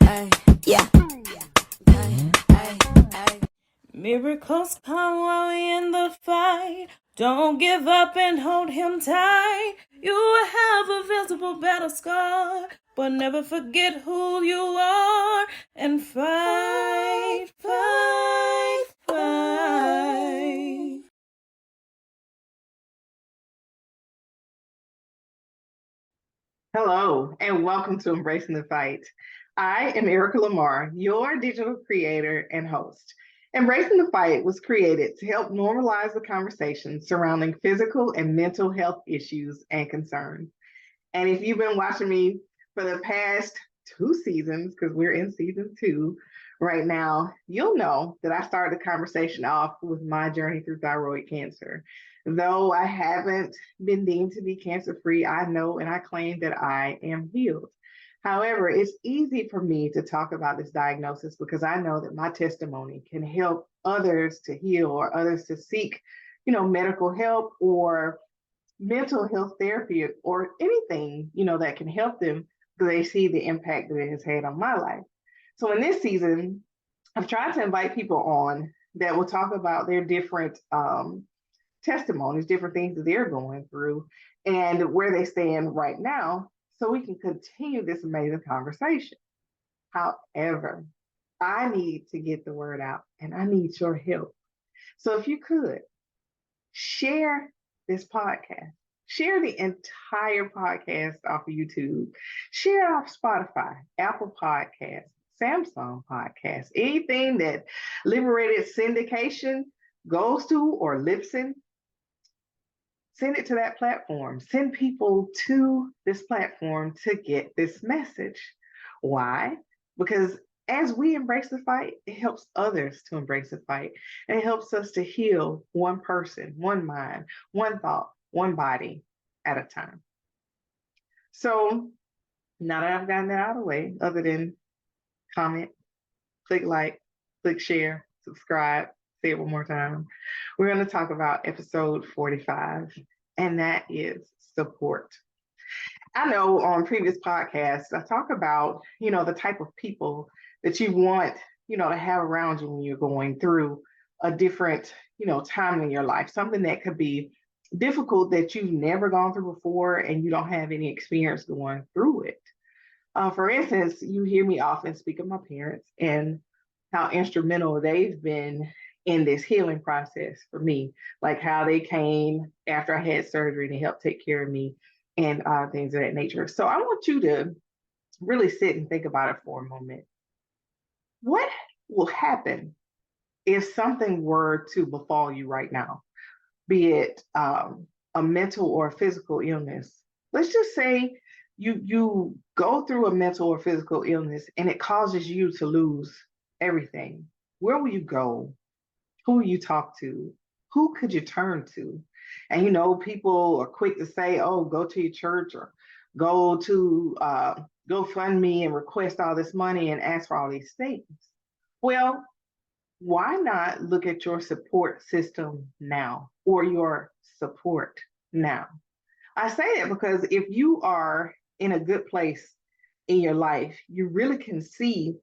Yeah. Miracles come while we in the fight. Don't give up and hold him tight. You will have a visible battle scar, but never forget who you are and fight, fight, fight. Hello, and welcome to Embracing the Fight. I am Erica Lamar, your digital creator and host. Embracing the Fight was created to help normalize the conversation surrounding physical and mental health issues and concerns. And if you've been watching me for the past 2 seasons, because we're in season 2 right now, you'll know that I started the conversation off with my journey through thyroid cancer. Though I haven't been deemed to be cancer free, I know and I claim that I am healed. However, it's easy for me to talk about this diagnosis because I know that my testimony can help others to heal or others to seek, medical help or mental health therapy or anything, that can help them because they see the impact that it has had on my life. So in this season, I've tried to invite people on that will talk about their different testimonies, different things that they're going through, and where they stand right now, so we can continue this amazing conversation. However, I need to get the word out and I need your help. So if you could share this podcast, share the entire podcast off of YouTube, share it off Spotify, Apple Podcasts, Samsung Podcasts, anything that Liberated Syndication goes to or listen. Send it to that platform. Send people to this platform to get this message. Why? Because as we embrace the fight, it helps others to embrace the fight. And it helps us to heal one person, one mind, one thought, one body at a time. So now that I've gotten that out of the way, other than comment, click like, click share, subscribe, say it one more time, we're going to talk about episode 45, and that is support. I know on previous podcasts, I talk about, the type of people that you want, to have around you when you're going through a different, time in your life, something that could be difficult that you've never gone through before and you don't have any experience going through it. For instance, you hear me often speak of my parents and how instrumental they've been in this healing process for me, like how they came after I had surgery to help take care of me and things of that nature. So I want you to really sit and think about it for a moment. What will happen if something were to befall you right now, be it a mental or a physical illness? Let's just say you go through a mental or physical illness and it causes you to lose everything. Where will you go? Who will you talk to? Who could you turn to? And people are quick to say, "Oh, go to your church or go to GoFundMe and request all this money and ask for all these things." Well, why not look at your support system now or your support now? I say that because if you are in a good place in your life, you really can see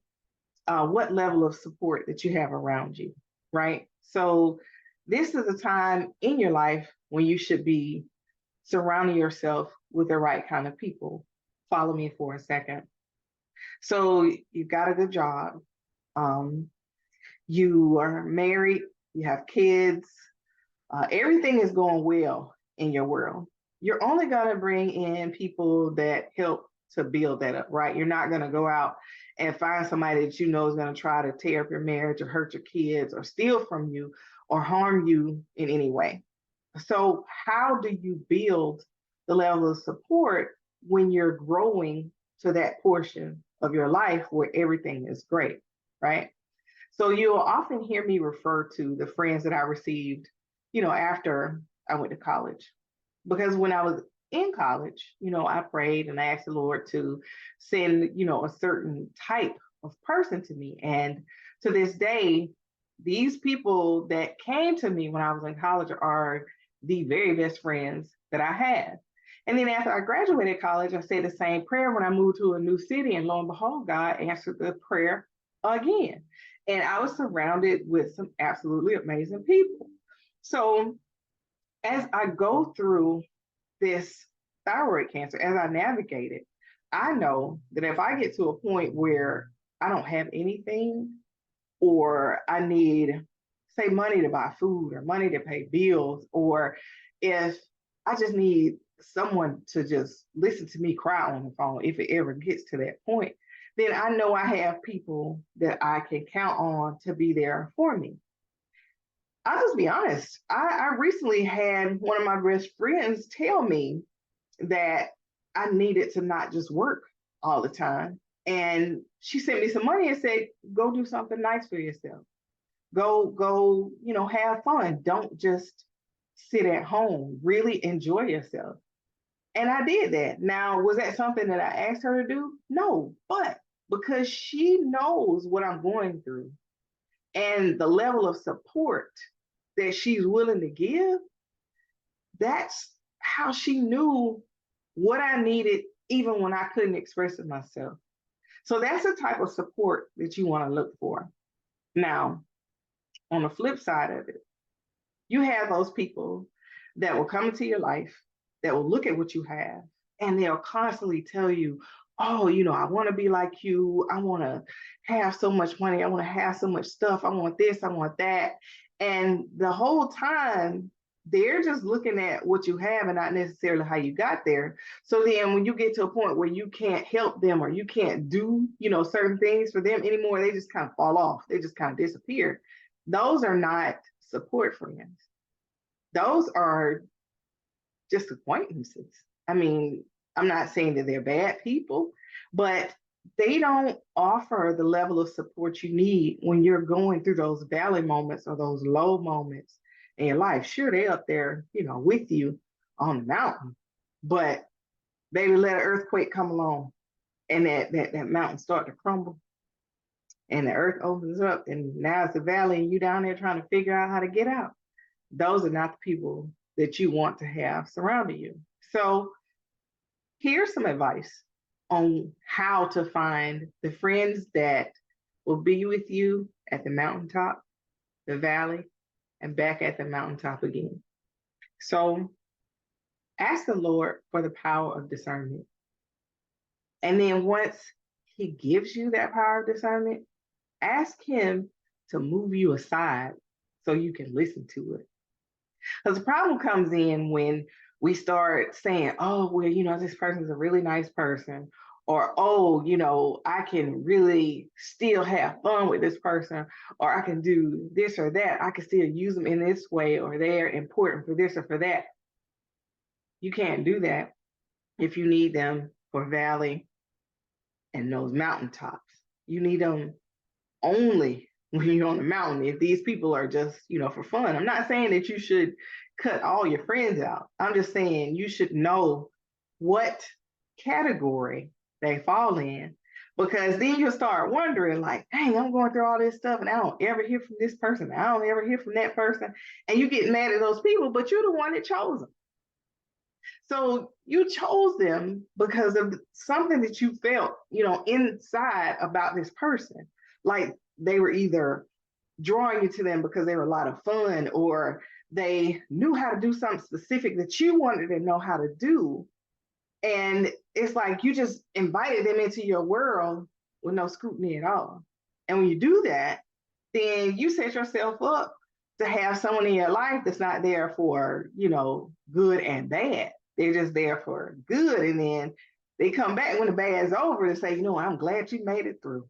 what level of support that you have around you, right? So this is a time in your life when you should be surrounding yourself with the right kind of people. Follow me for a second. So you've got a good job. Um, you are married. You have kids. Everything is going well in your world. You're only going to bring in people that help to build that up, right? You're not going to go out and find somebody that you know is going to try to tear up your marriage or hurt your kids or steal from you or harm you in any way. So, how do you build the level of support when you're growing to that portion of your life where everything is great, right? So, you'll often hear me refer to the friends that I received, after I went to college. Because when I was in college, I prayed and I asked the Lord to send, a certain type of person to me. And to this day, these people that came to me when I was in college are the very best friends that I had. And then after I graduated college, I said the same prayer when I moved to a new city, and lo and behold, God answered the prayer again. And I was surrounded with some absolutely amazing people. So as I go through this thyroid cancer, as I navigate it, I know that if I get to a point where I don't have anything, or I need, say, money to buy food or money to pay bills, or if I just need someone to just listen to me cry on the phone, if it ever gets to that point, then I know I have people that I can count on to be there for me. I'll just be honest. I recently had one of my best friends tell me that I needed to not just work all the time. And she sent me some money and said, go do something nice for yourself. Go, have fun. Don't just sit at home. Really enjoy yourself. And I did that. Now, was that something that I asked her to do? No, but because she knows what I'm going through and the level of support that she's willing to give, that's how she knew what I needed, even when I couldn't express it myself. So that's the type of support that you want to look for. Now, on the flip side of it, you have those people that will come into your life, that will look at what you have, and they'll constantly tell you, oh, I want to be like you. I want to have so much money. I want to have so much stuff. I want this. I want that. And the whole time, they're just looking at what you have and not necessarily how you got there. So then when you get to a point where you can't help them or you can't do, certain things for them anymore, they just kind of fall off. They just kind of disappear. Those are not support friends. Those are just acquaintances. I mean, I'm not saying that they're bad people, but they don't offer the level of support you need when you're going through those valley moments or those low moments in your life. Sure, they're up there, with you on the mountain, but baby, let an earthquake come along and that mountain start to crumble and the earth opens up and now it's a valley and you down there trying to figure out how to get out. Those are not the people that you want to have surrounding you. So here's some advice on how to find the friends that will be with you at the mountaintop, the valley, and back at the mountaintop again. So ask the Lord for the power of discernment. And then once he gives you that power of discernment, ask him to move you aside so you can listen to it. Because the problem comes in when we start saying, oh, well, this person's a really nice person. Or, oh, I can really still have fun with this person. Or I can do this or that. I can still use them in this way. Or they're important for this or for that. You can't do that if you need them for valley and those mountaintops. You need them only when you're on the mountain. If these people are just, for fun. I'm not saying that you should cut all your friends out. I'm just saying you should know what category they fall in, because then you'll start wondering like, dang, I'm going through all this stuff and I don't ever hear from this person. I don't ever hear from that person. And you get mad at those people, but you're the one that chose them. So you chose them because of something that you felt, inside about this person. Like they were either drawing you to them because they were a lot of fun, or they knew how to do something specific that you wanted to know how to do. And it's like you just invited them into your world with no scrutiny at all. And when you do that, then you set yourself up to have someone in your life that's not there for, good and bad. They're just there for good. And then they come back when the bad's over and say, I'm glad you made it through.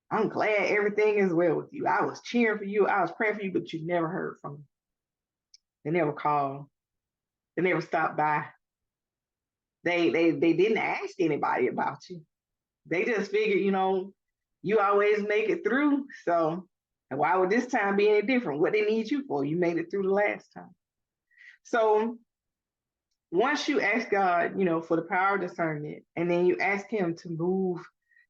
I'm glad everything is well with you. I was cheering for you. I was praying for you, but you never heard from them. They never called. They never stopped by. They didn't ask anybody about you. They just figured, you always make it through. So why would this time be any different? What they need you for? You made it through the last time. So once you ask God, for the power of discernment, and then you ask him to move,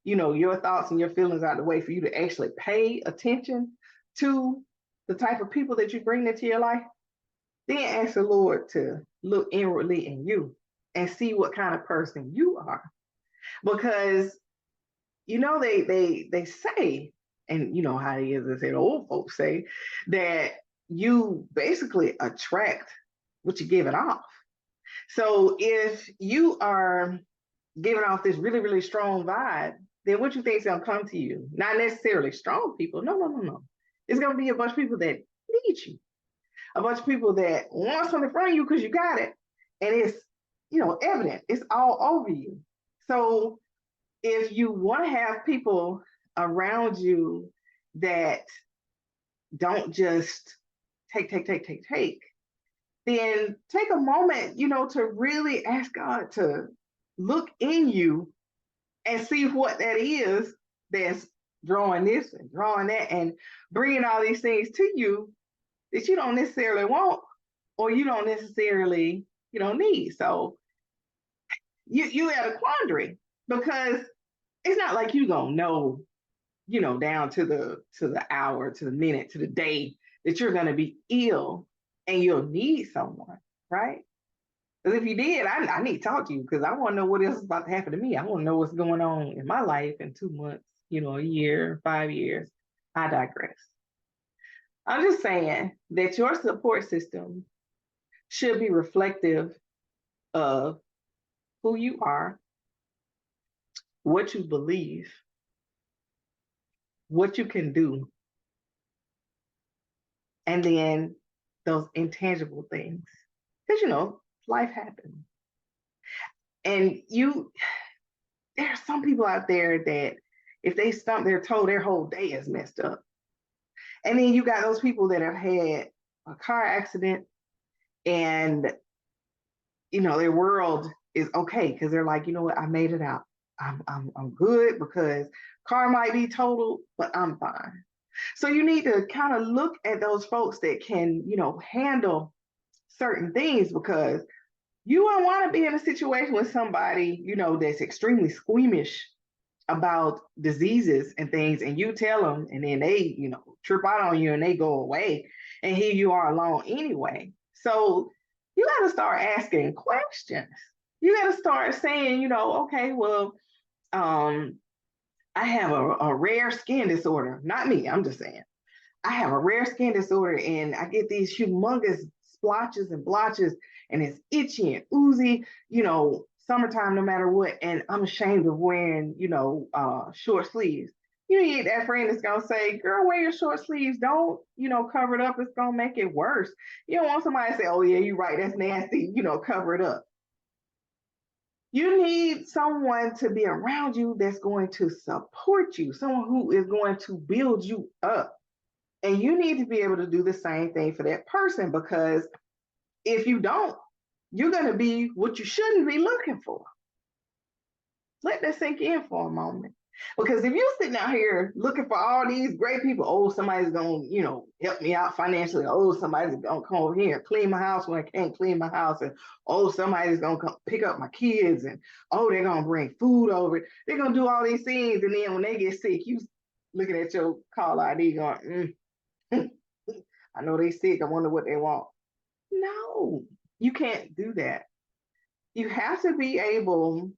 your thoughts and your feelings out of the way for you to actually pay attention to the type of people that you bring into your life, then ask the Lord to look inwardly in you and see what kind of person you are. Because they say, and you know how it is, as the old folks say, that you basically attract what you're giving off. So if you are giving off this really, really strong vibe, then what you think is gonna come to you? Not necessarily strong people. No, no, no, no. It's gonna be a bunch of people that need you, a bunch of people that want something from you because you got it, and it's evident. It's all over you. So if you want to have people around you that don't just take, then take a moment, to really ask God to look in you and see what that is that's drawing this and drawing that and bringing all these things to you that you don't necessarily want or you don't necessarily, need. So you at a quandary because it's not like you gonna know, down to the hour, to the minute, to the day that you're gonna be ill and you'll need someone, right? Because if you did, I need to talk to you because I want to know what else is about to happen to me. I want to know what's going on in my life in 2 months, a year, 5 years. I digress. I'm just saying that your support system should be reflective of who you are, what you believe, what you can do, and then those intangible things. Because, life happens. And there are some people out there that if they stump their toe, their whole day is messed up. And then you got those people that have had a car accident and, their world is okay because they're like, you know what, I made it out. I'm good because car might be totaled, but I'm fine. So you need to kind of look at those folks that can, handle certain things because you don't want to be in a situation with somebody, that's extremely squeamish about diseases and things, and you tell them, and then they, trip out on you and they go away, and here you are alone anyway. So you got to start asking questions. You got to start saying, okay, well, I have a rare skin disorder. Not me, I'm just saying. I have a rare skin disorder and I get these humongous splotches and blotches and it's itchy and oozy, summertime no matter what. And I'm ashamed of wearing, short sleeves. You get that friend that's gonna say, girl, wear your short sleeves. Don't, cover it up. It's gonna make it worse. You don't want somebody to say, oh yeah, you're right, that's nasty, cover it up. You need someone to be around you that's going to support you, someone who is going to build you up. And you need to be able to do the same thing for that person because if you don't, you're going to be what you shouldn't be looking for. Let that sink in for a moment. Because if you're sitting out here looking for all these great people, oh, somebody's going to, help me out financially. Oh, somebody's going to come over here and clean my house when I can't clean my house. And, oh, somebody's going to come pick up my kids. And, oh, they're going to bring food over. They're going to do all these things. And then when they get sick, you looking at your call ID going, I know they sick. I wonder what they want. No, you can't do that. You have to be able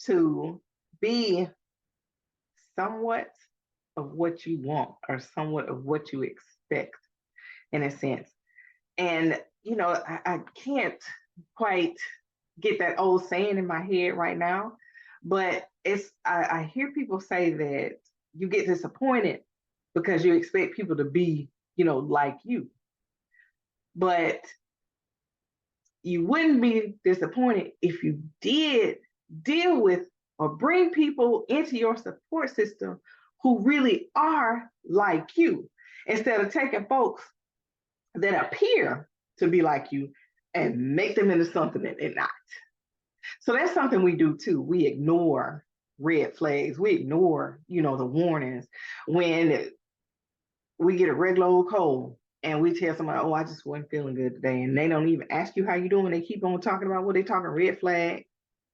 to be somewhat of what you want or somewhat of what you expect in a sense. And, I can't quite get that old saying in my head right now, but I hear people say that you get disappointed because you expect people to be, like you. But you wouldn't be disappointed if you did deal with or bring people into your support system who really are like you instead of taking folks that appear to be like you and make them into something that they're not. So that's something we do too. We ignore red flags. We ignore, the warnings when we get a regular old cold and we tell somebody, oh, I just wasn't feeling good today. And they don't even ask you how you doing. They keep on talking about what they talking, red flag.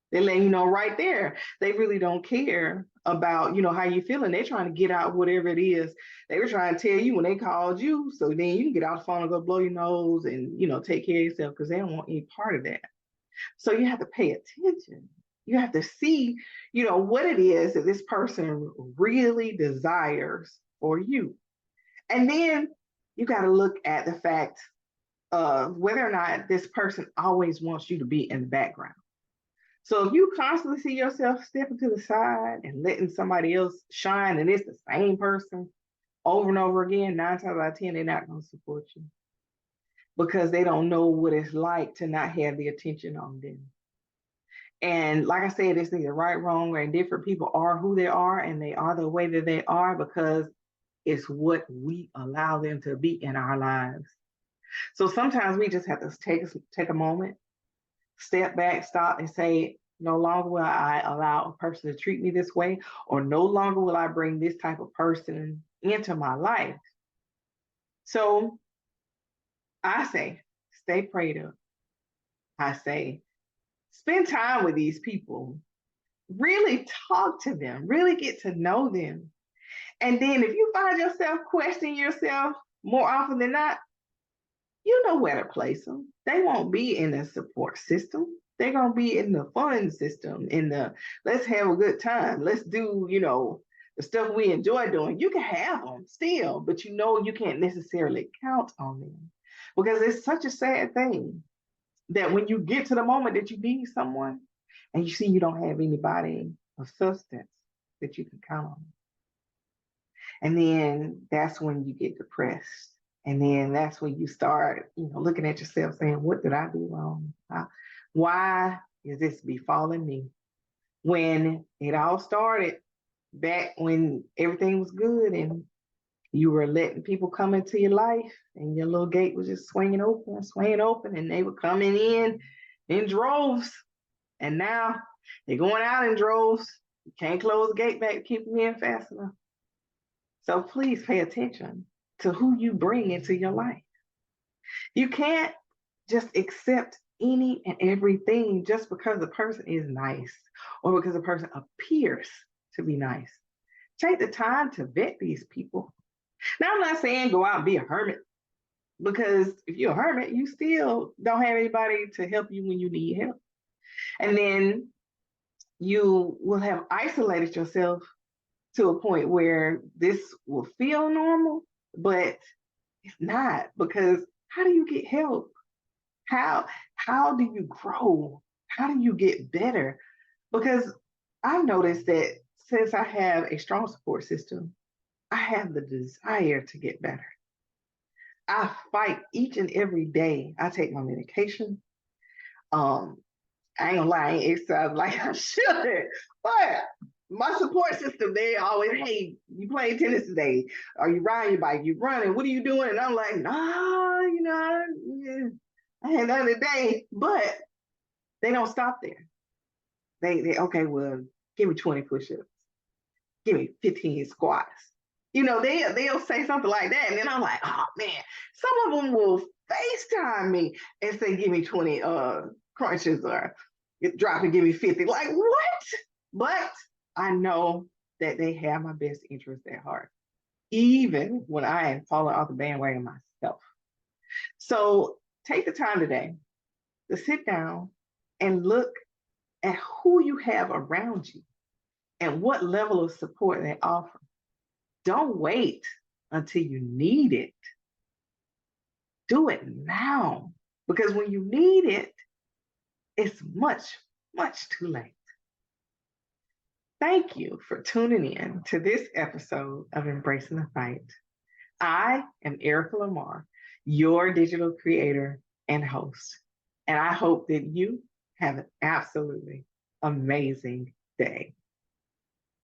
They're letting you know right there. They really don't care about, how you feeling. They're trying to get out whatever it is they were trying to tell you when they called you. So then you can get off the phone and go blow your nose and, take care of yourself because they don't want any part of that. So you have to pay attention. You have to see, what it is that this person really desires for you. And then you got to look at the fact of whether or not this person always wants you to be in the background. So if you constantly see yourself stepping to the side and letting somebody else shine, and it's the same person over and over again, 9 times out of 10, they're not going to support you because they don't know what it's like to not have the attention on them. And like I said, it's neither right, wrong, or indifferent. People are who they are, and they are the way that they are because it's what we allow them to be in our lives. So sometimes we just have to take a moment, step back, stop, and say, no longer will I allow a person to treat me this way, or no longer will I bring this type of person into my life. So I say, stay prayed up. I say, spend time with these people. Really talk to them, really get to know them. And then if you find yourself questioning yourself more often than not, you know where to place them. They won't be in the support system. They're going to be in the fun system, in the let's have a good time. Let's do, the stuff we enjoy doing. You can have them still, but you can't necessarily count on them because it's such a sad thing that when you get to the moment that you need someone and you see you don't have anybody of substance that you can count on. And then that's when you get depressed. And then that's when you start, looking at yourself saying, what did I do wrong? Why is this befalling me? When it all started back when everything was good and you were letting people come into your life and your little gate was just swinging open, and they were coming in droves. And now they're going out in droves. You can't close the gate back to keep them in fast enough. So please pay attention to who you bring into your life. You can't just accept any and everything just because the person is nice or because the person appears to be nice. Take the time to vet these people. Now, I'm not saying go out and be a hermit, because if you're a hermit, you still don't have anybody to help you when you need help. And then you will have isolated yourself to a point where this will feel normal, but it's not, because how do you get help? How do you grow? How do you get better? Because I've noticed that since I have a strong support system, I have the desire to get better. I fight each and every day. I take my medication. I ain't gonna lie, I ain't exercise like I should, but my support system, they always, hey, you playing tennis today? Are you riding your bike? You running? What are you doing? And I'm like, nah, I ain't done today. But they don't stop there. They okay, well, give me 20 push-ups, give me 15 squats. They'll say something like that, and then I'm like, oh man, some of them will FaceTime me and say, give me 20 crunches, or drop and give me 50. Like, what? But I know that they have my best interest at heart, even when I am falling off the bandwagon myself. So take the time today to sit down and look at who you have around you and what level of support they offer. Don't wait until you need it. Do it now, because when you need it, it's much, much too late. Thank you for tuning in to this episode of Embracing the Fight. I am Erica Lamar, your digital creator and host, and I hope that you have an absolutely amazing day.